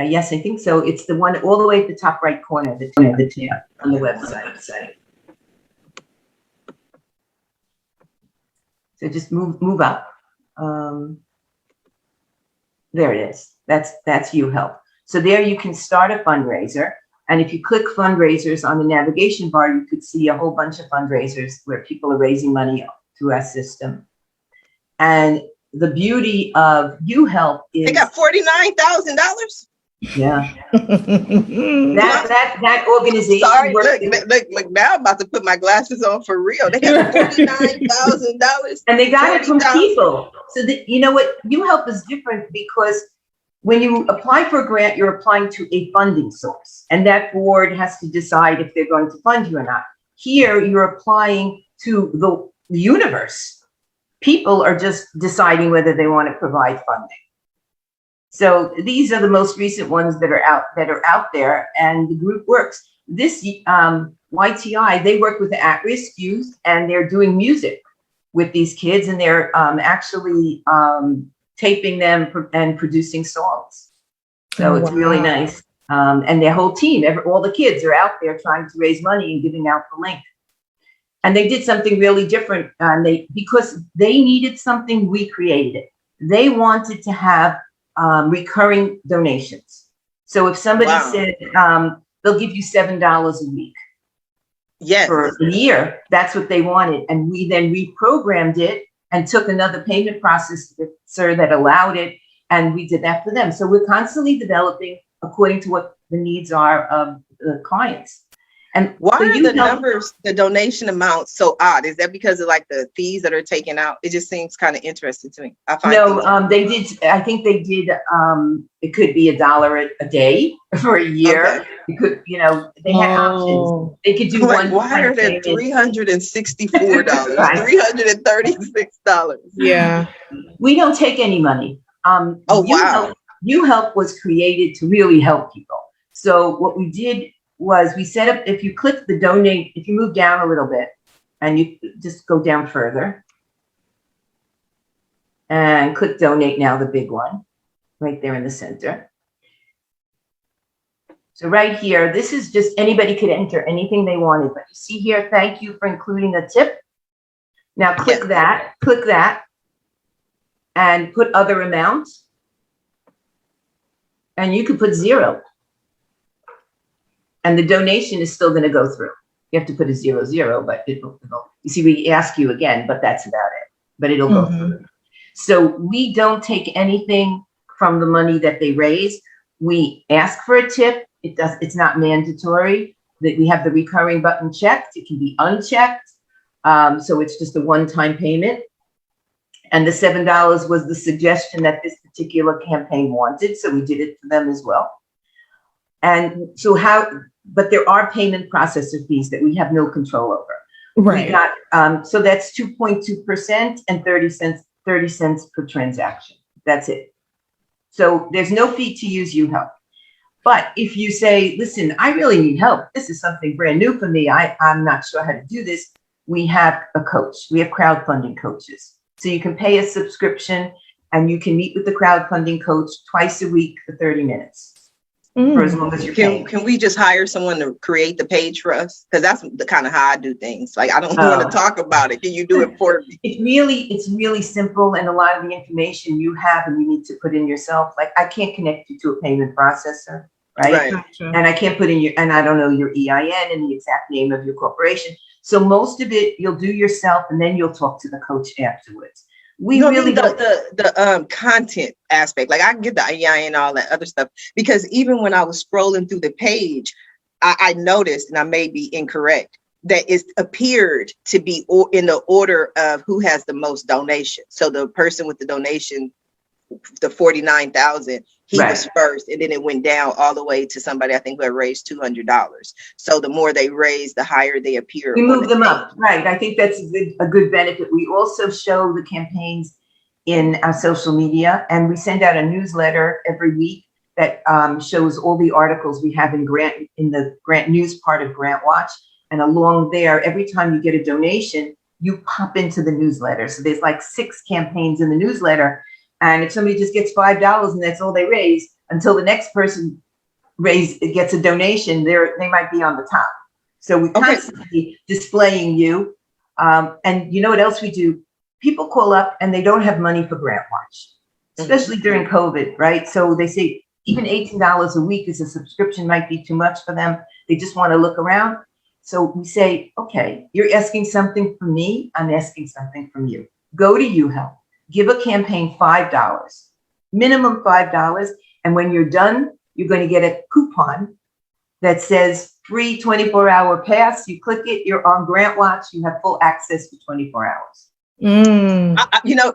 Yes, I think so. It's the one all the way at the top right corner, the tab on the website. So just move up. There it is. That's You Help. So there you can start a fundraiser. And if you click fundraisers on the navigation bar, you could see a whole bunch of fundraisers where people are raising money through our system. And the beauty of You Help is they got $49,000. Yeah. that organization. Sorry, look, now I'm about to put my glasses on for real. They got $49,000. And they got it from people. So that, you know what, You Help is different because when you apply for a grant, you're applying to a funding source, and that board has to decide if they're going to fund you or not. Here, you're applying to the universe. People are just deciding whether they want to provide funding. So these are the most recent ones that are out there, and the group works. This YTI, they work with the at-risk youth, and they're doing music with these kids, and they're actually taping them and producing songs. So it's really nice. And their whole team, all the kids are out there trying to raise money and giving out the link. And they did something really different. Because they needed something, we created it. They wanted to have recurring donations. So if somebody said they'll give you $7 a week for a year, that's what they wanted. And we then reprogrammed it and took another payment processor that allowed it, and we did that for them. So we're constantly developing according to what the needs are of the clients. And why are the numbers, the donation amounts so odd? Is that because of like the fees that are taken out? It just seems kind of interesting to me. They did. I think they did. It could be $1 a day for a year. Okay. It could, they had options. They could do one. Why are there $364? $336. Yeah. We don't take any money. You Help was created to really help people. So what we did was we set up, if you click the donate, if you move down a little bit and you just go down further and click donate now, the big one right there in the center. So right here, this is just anybody could enter anything they wanted, but you see here, thank you for including a tip. Now click that and put other amounts, and you could put 0. And the donation is still going to go through. You have to put a 0, but it'll, you see, we ask you again, but that's about it. But it'll go through. So we don't take anything from the money that they raise. We ask for a tip. It's not mandatory. That we have the recurring button checked. It can be unchecked. So it's just a one-time payment. And the $7 was the suggestion that this particular campaign wanted. So we did it for them as well. And so but there are payment processor fees that we have no control over. Right. So that's 2.2% and 30 cents per transaction. That's it. So there's no fee to use You Help. But if you say, listen, I really need help. This is something brand new for me. I'm not sure how to do this. we have a coach. We have crowdfunding coaches. So you can pay a subscription and you can meet with the crowdfunding coach twice a week for 30 minutes. For as long as you're paying. Can we just hire someone to create the page for us? Because that's the kind of how I do things. Like, I don't want to talk about it. Can you do it for me? It's really simple, and a lot of the information you have and you need to put in yourself. Like, I can't connect you to a payment processor, right? Gotcha. And I can't put in and I don't know your EIN and the exact name of your corporation. So most of it you'll do yourself, and then you'll talk to the coach afterwards. The content aspect, like I can get the EIN and all that other stuff, because even when I was scrolling through the page, I noticed, and I may be incorrect, that it appeared to be in the order of who has the most donations. So the person with the donation, the 49,000, he was first, and then it went down all the way to somebody I think who had raised $200. So the more they raise, the higher they appear. We move them up, right? I think that's a good benefit. We also show the campaigns in our social media, and we send out a newsletter every week that shows all the articles we have in the grant news part of GrantWatch. And along there, every time you get a donation, you pop into the newsletter. So there's like 6 campaigns in the newsletter. And if somebody just gets $5 and that's all they raise, until the next person gets a donation, they might be on the top. So we're constantly displaying you. And you know what else we do? People call up and they don't have money for GrantWatch, especially during COVID, right? So they say even $18 a week as a subscription might be too much for them. They just want to look around. So we say, okay, you're asking something from me. I'm asking something from you. Go to YouHelp. Give a campaign $5, minimum $5. And when you're done, you're going to get a coupon that says free 24-hour pass. You click it, you're on GrantWatch. You have full access for 24 hours.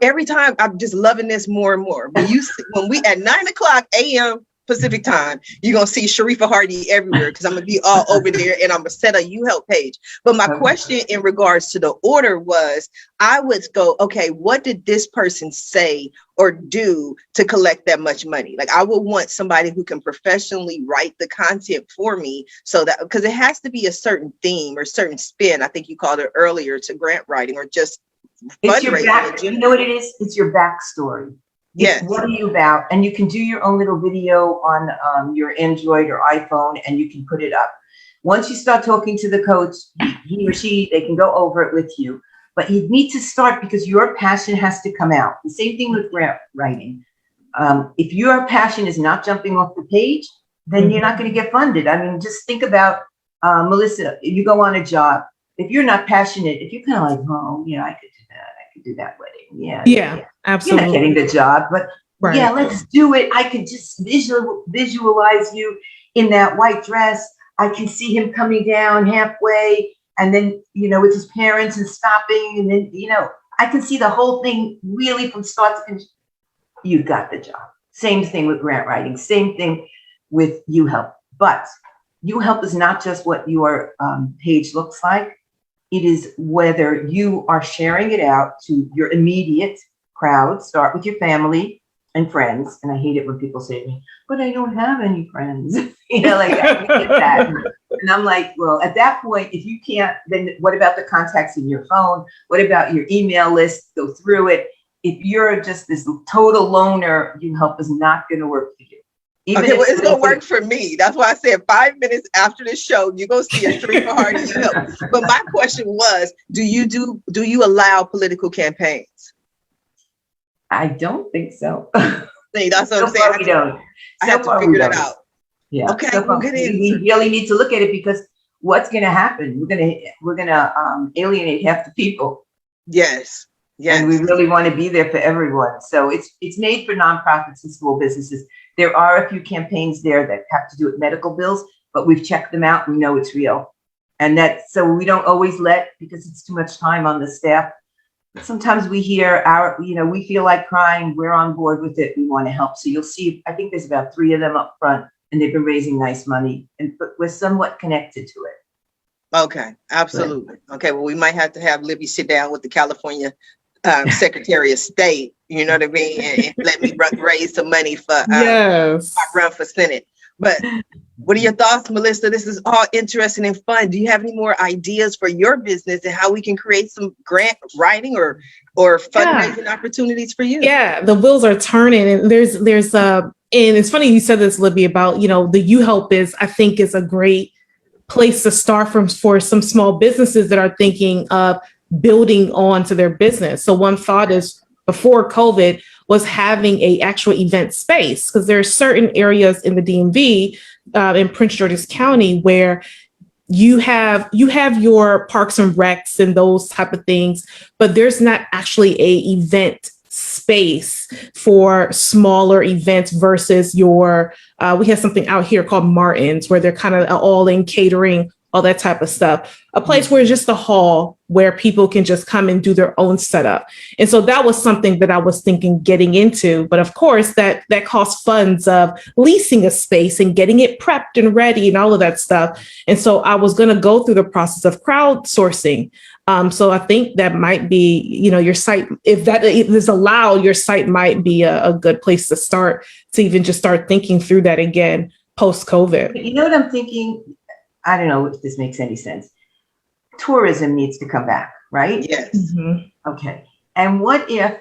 Every time I'm just loving this more and more. When we at 9:00 a.m. Pacific time, you're going to see Sharifa Hardy everywhere, because I'm going to be all over there, and I'm going to set a YouHelp page. But my question in regards to the order was, I would go, okay, what did this person say or do to collect that much money? Like, I would want somebody who can professionally write the content for me, so that, because it has to be a certain theme or certain spin. I think you called it earlier, to grant writing or just fundraising. You know what it is? It's your backstory. Yes. What are you about? And you can do your own little video on your Android or iPhone, and you can put it up. Once you start talking to the coach, he or she, they can go over it with you. But you need to start, because your passion has to come out. The same thing with grant writing. If your passion is not jumping off the page, then you're not going to get funded. I mean, just think about Melissa. If you go on a job, if you're not passionate, if you're kind of like, oh, yeah, I could do that. I could do that wedding. Yeah, absolutely. You're not getting the job, but yeah, let's do it. I could just visualize you in that white dress. I can see him coming down halfway, and then, with his parents and stopping. And then, I can see the whole thing really from start to finish. You got the job. Same thing with grant writing. Same thing with YouHelp. But YouHelp is not just what your page looks like. It is whether you are sharing it out to your immediate crowd. Start with your family and friends. And I hate it when people say to me, but I don't have any friends. I get that. And I'm like, well, at that point, if you can't, then what about the contacts in your phone? What about your email list? Go through it. If you're just this total loner, YouHelp is not going to work for you. It's going to work for me. That's why I said 5 minutes after the show, you're going to see a Sharifa Hardy YouHelp. But my question was, do you allow political campaigns? I don't think so. See, that's what I'm saying. We don't. I have to figure that out. Yeah. Okay. We really need to look at it, because what's going to happen? We're gonna alienate half the people. Yes. Yes. And we really want to be there for everyone. So it's made for nonprofits and small businesses. There are a few campaigns there that have to do with medical bills, but we've checked them out. We know it's real. And so we don't always because it's too much time on the staff. But sometimes we hear we feel like crying. We're on board with it. We want to help. So you'll see, I think there's about 3 of them up front, and they've been raising nice money, but we're somewhat connected to it. Okay. Absolutely. Right. Okay. Well, we might have to have Libby sit down with the California Secretary of State, you know what I mean, and let me raise some money for my run for Senate. But what are your thoughts, Melissa? This is all interesting and fun. Do you have any more ideas for your business and how we can create some grant writing or fundraising opportunities for you? Yeah, the wheels are turning, and and it's funny you said this, Libby, about, the You Help I think is a great place to start from for some small businesses that are thinking of building on to their business. So one thought is, before COVID, was having a actual event space, because there are certain areas in the DMV, in Prince George's County, where you have your parks and recs and those type of things, but there's not actually a event space for smaller events versus we have something out here called Martin's, where they're kind of all in catering, all that type of stuff. A place where it's just a hall where people can just come and do their own setup. And so that was something that I was thinking getting into. But of course, that costs funds of leasing a space and getting it prepped and ready and all of that stuff. And so I was going to go through the process of crowdsourcing. So I think that might be, your site, if that is allowed, your site might be a good place to start, to even just start thinking through that again, post-COVID. You know what I'm thinking? I don't know if this makes any sense. Tourism needs to come back, right? Yes. Mm-hmm. Okay. And what if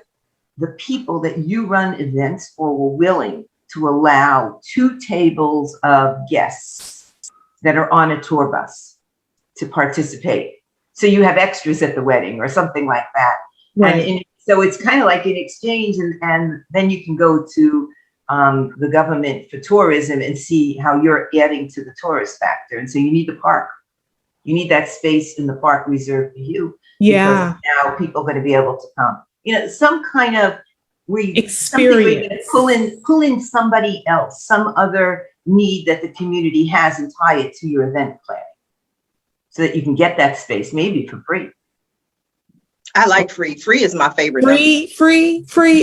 the people that you run events for were willing to allow 2 tables of guests that are on a tour bus to participate? So you have extras at the wedding or something like that. Right. And so it's kind of like an exchange, and then you can go to the government for tourism and see how you're adding to the tourist factor. And so you need the park. You need that space in the park reserved for you. Yeah. Because now people are going to be able to come. Some kind of experience. Pull in somebody else, some other need that the community has, and tie it to your event planning, so that you can get that space maybe for free. I like free. Free is my favorite. Free,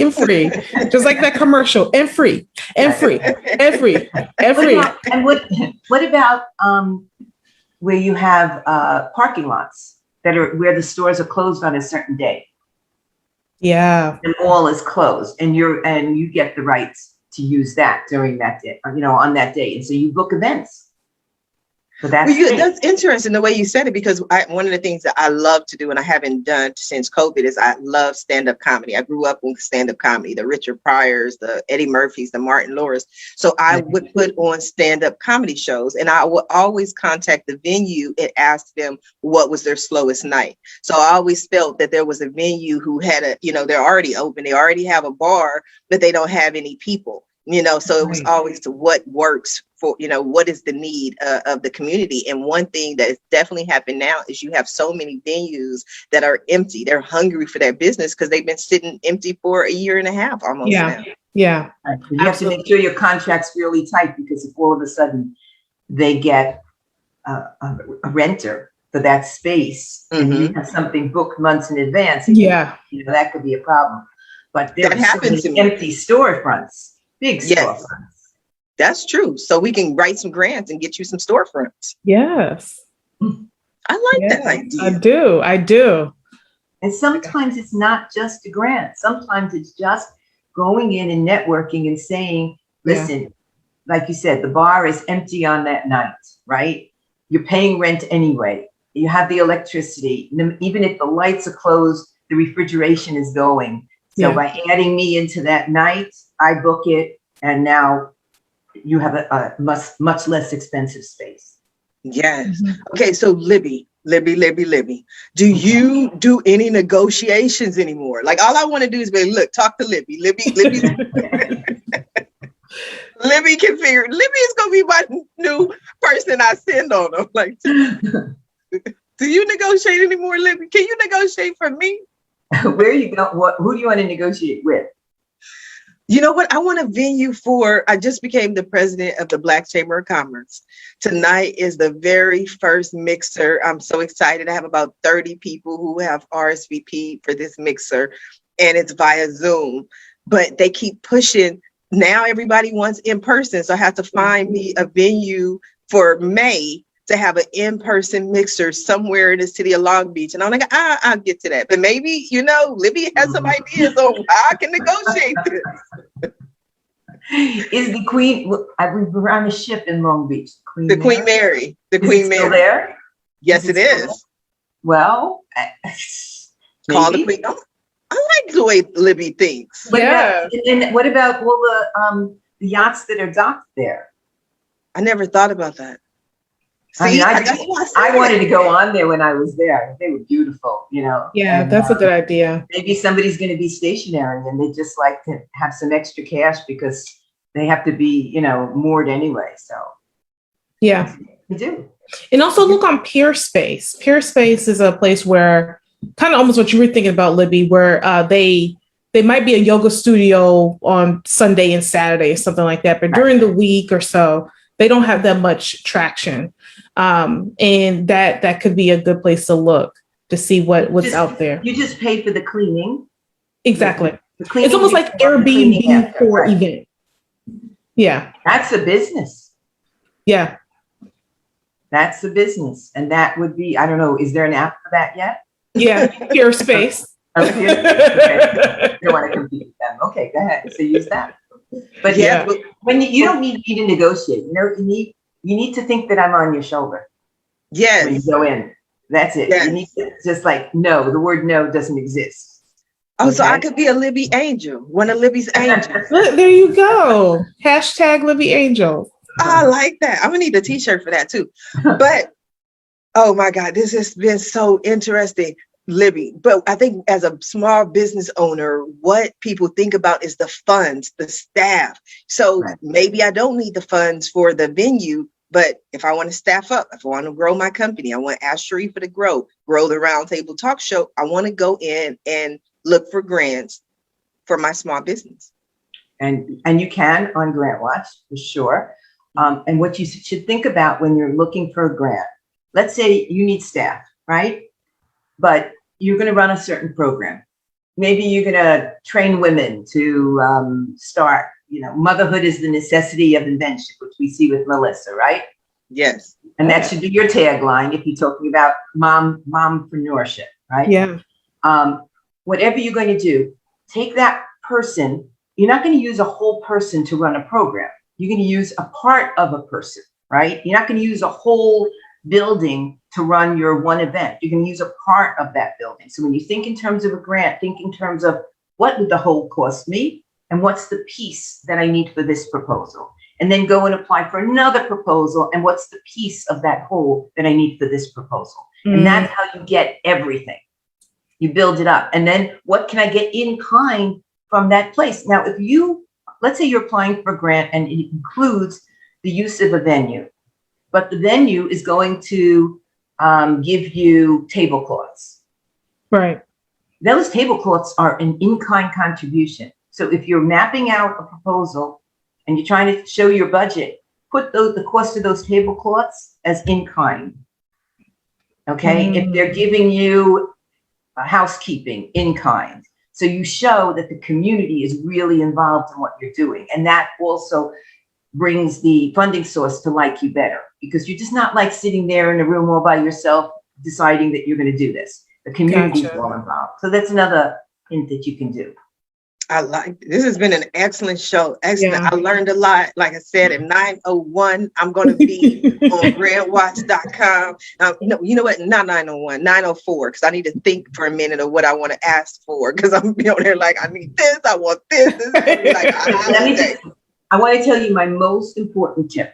and free. Just like that commercial. And free, and free, and free, and free. And what about where you have parking lots that are where the stores are closed on a certain day? Yeah. The mall is closed, and you get the rights to use that during that day, on that day. And so you book events. So that's interesting the way you said it, because one of the things that I love to do, and I haven't done since COVID, is I love stand-up comedy. I grew up with stand-up comedy, the Richard Pryors, the Eddie Murphys, the Martin Lawrence. So I would put on stand-up comedy shows, and I would always contact the venue and ask them what was their slowest night. So I always felt that there was a venue who had they're already open, they already have a bar, but they don't have any people. So it was always to what works for, what is the need of the community. And one thing that is definitely happened now is you have so many venues that are empty. They're hungry for their business because they've been sitting empty for 1.5 years almost now. Yeah. You have to make sure your contract's really tight, because if all of a sudden they get a renter for that space, and you have something booked months in advance, that could be a problem. But there are so many empty storefronts. Big storefronts. That's true. So we can write some grants and get you some storefronts. Yes. I like that idea. I do. And sometimes it's not just a grant. Sometimes it's just going in and networking and saying, listen, like you said, the bar is empty on that night, right? You're paying rent anyway. You have the electricity. Even if the lights are closed, the refrigeration is going. So by adding me into that night, I book it, and now you have a much less expensive space. Yes. Okay, so Libby, do you do any negotiations anymore? Like, all I want to do is be, look, talk to Libby. Libby Libby can figure. Libby is gonna be my new person I send on them. Like, do you negotiate anymore, Libby? Can you negotiate for me? Where you go? Who do you want to negotiate with? You know what? I want a venue I just became the president of the Black Chamber of Commerce. Tonight is the very first mixer. I'm so excited. I have about 30 people who have RSVP for this mixer, and it's via Zoom. But they keep pushing. Now everybody wants in person. So I have to find me a venue for May to have an in-person mixer somewhere in the city of Long Beach. And I'm like, I'll get to that. But maybe, Libby has some ideas on how I can negotiate this. Is the Queen, we were on a ship in Long Beach. The Queen Mary. The Queen Still Mary. there? Yes, it still there? is. Well, Call the maybe. Queen. I like the way Libby thinks. What Yeah. about, and what about all the yachts that are docked there? I never thought about that. I mean, See, I that's why I I said wanted it. to go on there when I was there. They were beautiful, you know. Yeah, and, that's a good idea. maybe somebody's going to be stationary and they just like to have some extra cash because they have to be, you know, moored anyway. So Yeah. we do. And also look on Peer Space. Peer Space is a place where kind of almost what you were thinking about, Libby, where they might be a yoga studio on Sunday and Saturday or something like that. But during the week or so, they don't have that much traction. And that could be a good place to look to see what's out there. You just pay for the cleaning. Exactly. The cleaning It's almost like before, the cleaning Airbnb after, for right. event. Yeah. That's a business. Yeah. That's a business. And that would be, I don't know, is there an app for that yet? Yeah. Peer Space. Okay. Okay. You don't want to compete with them. Okay, go ahead. So use that. But Yeah. yeah, when you don't need me to negotiate, you know, you need to think that I'm on your shoulder when you Yes. go in. That's it. Yes. You need to just like, no, the word no doesn't exist. Oh, so I Okay. could be a Libby angel, one of Libby's angels. Look, there you go. Hashtag Libby Angel. I like that. I'm gonna need a t-shirt for that too. But oh my God, this has been so interesting, Libby. But I think as a small business owner, what people think about is the funds, the staff. So Right. maybe I don't need the funds for the venue, but if I want to staff up, if I want to grow my company, I want Ask Sharifa to grow the Roundtable Talk Show. I want to go in and look for grants for my small business. And you can on GrantWatch for sure. And what you should think about when you're looking for a grant, let's say you need staff, right? But you're going to run a certain program. Maybe you're going to train women to start, you know, motherhood is the necessity of invention, which we see with Melissa, right? Yes. And that should be your tagline if you're talking about mompreneurship, right? Yeah. Whatever you're going to do, take that person. You're not going to use a whole person to run a program. You're going to use a part of a person, right? You're not going to use a whole building to run your one event. You're going to use a part of that building. So when you think in terms of a grant, think in terms of what would the whole cost me and what's the piece that I need for this proposal? And then go and apply for another proposal and what's the piece of that whole that I need for this proposal? And that's how you get everything. You build it up. And then what can I get in kind from that place? Now, if you, let's say you're applying for a grant and it includes the use of a venue, but the venue is going to give you tablecloths. Right. Those tablecloths are an in-kind contribution. So if you're mapping out a proposal and you're trying to show your budget, put the cost of those tablecloths as in-kind. Okay, if they're giving you housekeeping in-kind. So you show that the community is really involved in what you're doing. And that also brings the funding source to like you better, because you're just not like sitting there in a room all by yourself deciding that you're going to do this. The community is all involved. So that's another hint that you can do. I like this. Has been an excellent show. Excellent. Yeah. I learned a lot. Like I said, at 9:01, I'm going to be on grantwatch.com. No, you know what? Not 9:01, 9:04, because I need to think for a minute of what I want to ask for. Because I'm on there like, I need this. I want this. This is like, I want to tell you my most important tip.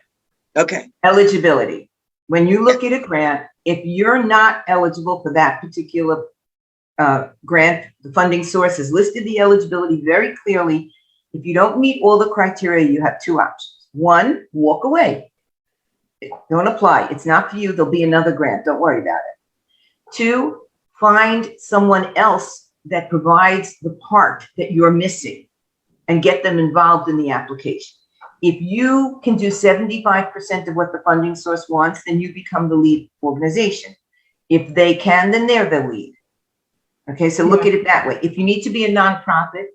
Okay. Eligibility. When you look at a grant, if you're not eligible for that particular grant, the funding source has listed the eligibility very clearly. If you don't meet all the criteria, you have two options. One, walk away. Don't apply. It's not for you. There'll be another grant. Don't worry about it. Two, find someone else that provides the part that you're missing and get them involved in the application. If you can do 75% of what the funding source wants, then you become the lead organization. If they can, then they're the lead. Okay, so look at it that way. If you need to be a nonprofit,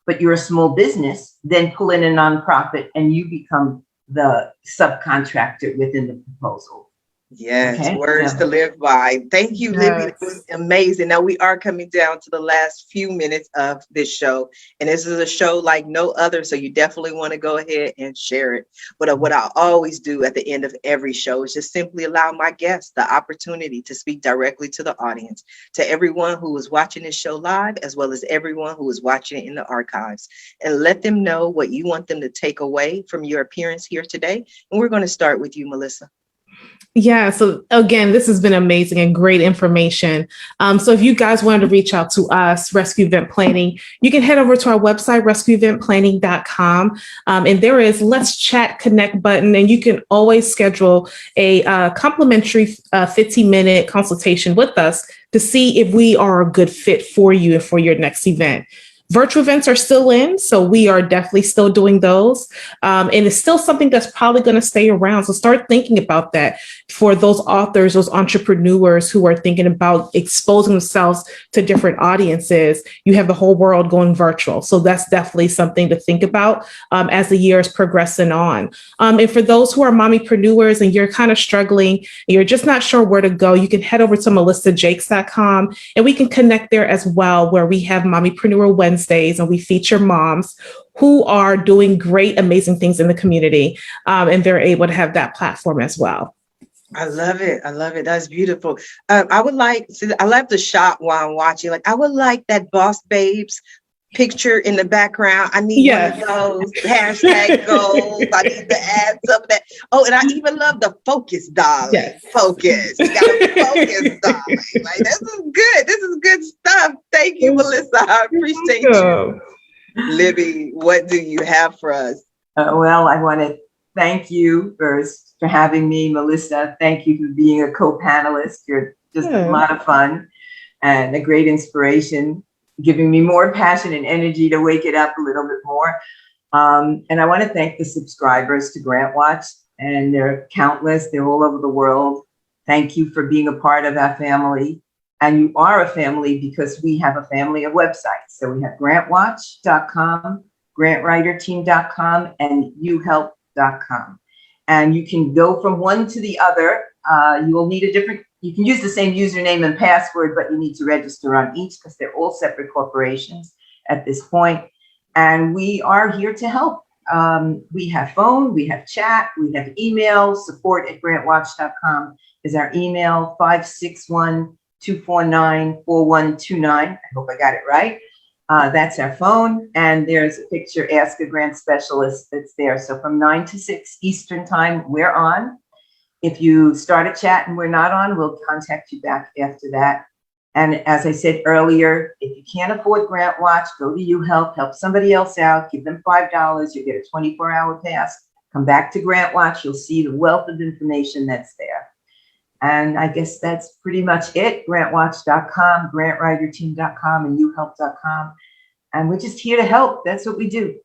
but you're a small business, then pull in a nonprofit and you become the subcontractor within the proposal. Yes, Okay, words so- to live by. Thank you, Libby. That was Yes. amazing. Now we are coming down to the last few minutes of this show, and this is a show like no other. So you definitely want to go ahead and share it. But what I always do at the end of every show is just simply allow my guests the opportunity to speak directly to the audience, to everyone who is watching this show live, as well as everyone who is watching it in the archives, and let them know what you want them to take away from your appearance here today. And we're going to start with you, Melissa. Yeah. So again, this has been amazing and great information. So if you guys wanted to reach out to us, Rescue Event Planning, you can head over to our website, rescueeventplanning.com. And there is Let's Chat Connect button, and you can always schedule a complimentary 15-minute consultation with us to see if we are a good fit for you and for your next event. Virtual events are still in, so we are definitely still doing those. And it's still something that's probably going to stay around. So start thinking about that for those authors, those entrepreneurs who are thinking about exposing themselves to different audiences. You have the whole world going virtual. So that's definitely something to think about as the year is progressing on. And for those who are mommypreneurs and you're kind of struggling, and you're just not sure where to go, you can head over to melissajakes.com and we can connect there as well, where we have Mommypreneur Wednesdays and we feature moms who are doing great, amazing things in the community. And they're able to have that platform as well. I love it. I love it. That's beautiful. I love the shot while I'm watching. Like, I would like that Boss Babes picture in the background. I need one of those hashtag goals. I need to add some of that. Oh, and I even love the focus, darling. Yes. Focus. You gotta focus, darling. Like, this is good. This is good stuff. Thank you, Melissa. I appreciate you. Libby, what do you have for us? Well, I want to thank you first for having me, Melissa. Thank you for being a co-panelist. You're just a lot of fun and a great inspiration, giving me more passion and energy to wake it up a little bit more. And I want to thank the subscribers to GrantWatch, and they're countless. They're all over the world. Thank you for being a part of our family. And you are a family because we have a family of websites. So we have grantwatch.com, grantwriterteam.com, and youhelp.com. And you can go from one to the other. You will need you can use the same username and password, but you need to register on each because they're all separate corporations at this point. And we are here to help. We have phone, we have chat, we have email. support@grantwatch.com is our email, 561-249-4129. I hope I got it right. That's our phone. And there's a picture, Ask a Grant Specialist, that's there. So from 9 to 6 Eastern time, we're on. If you start a chat and we're not on, we'll contact you back after that. And as I said earlier, if you can't afford GrantWatch, go to YouHelp, help somebody else out, give them $5, you get a 24-hour pass. Come back to GrantWatch, you'll see the wealth of information that's there. And I guess that's pretty much it. GrantWatch.com, GrantWriterteam.com, and YouHelp.com. And we're just here to help. That's what we do.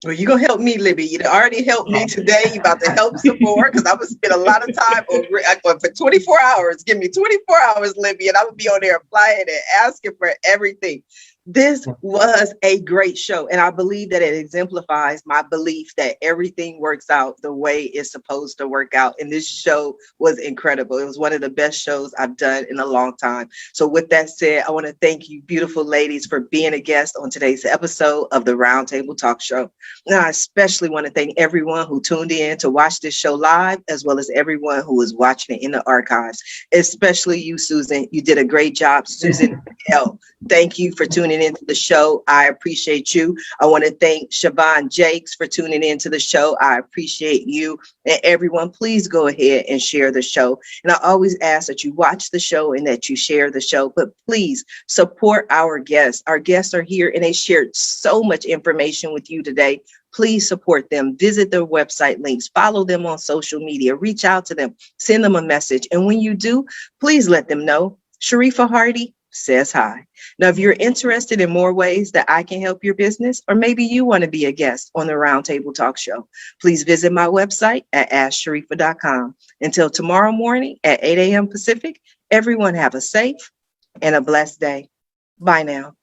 Well, you're going to help me, Libby. You already helped me today. You're about to help some more because I'm going to spend a lot of time for 24 hours. Give me 24 hours, Libby, and I'm going to be on there applying and asking for everything. This was a great show, and I believe that it exemplifies my belief that everything works out the way it's supposed to work out. And this show was incredible. It was one of the best shows I've done in a long time. So with that said, I want to thank you, beautiful ladies, for being a guest on today's episode of the Roundtable Talk Show. And I especially want to thank everyone who tuned in to watch this show live, as well as everyone who is watching it in the archives, especially you, Susan. You did a great job, Susan L. Thank you for tuning into the show. I appreciate you. I want to thank Siobhan Jakes for tuning into the show. I appreciate you. And everyone, please go ahead and share the show. And I always ask that you watch the show and that you share the show, but please support our guests. Our guests are here and they shared so much information with you today. Please support them. Visit their website links, follow them on social media, reach out to them, send them a message. And when you do, please let them know Sharifa Hardy says hi. Now, if you're interested in more ways that I can help your business, or maybe you want to be a guest on the Roundtable Talk Show, please visit my website at asksharifa.com. Until tomorrow morning at 8 a.m. Pacific, everyone have a safe and a blessed day. Bye now.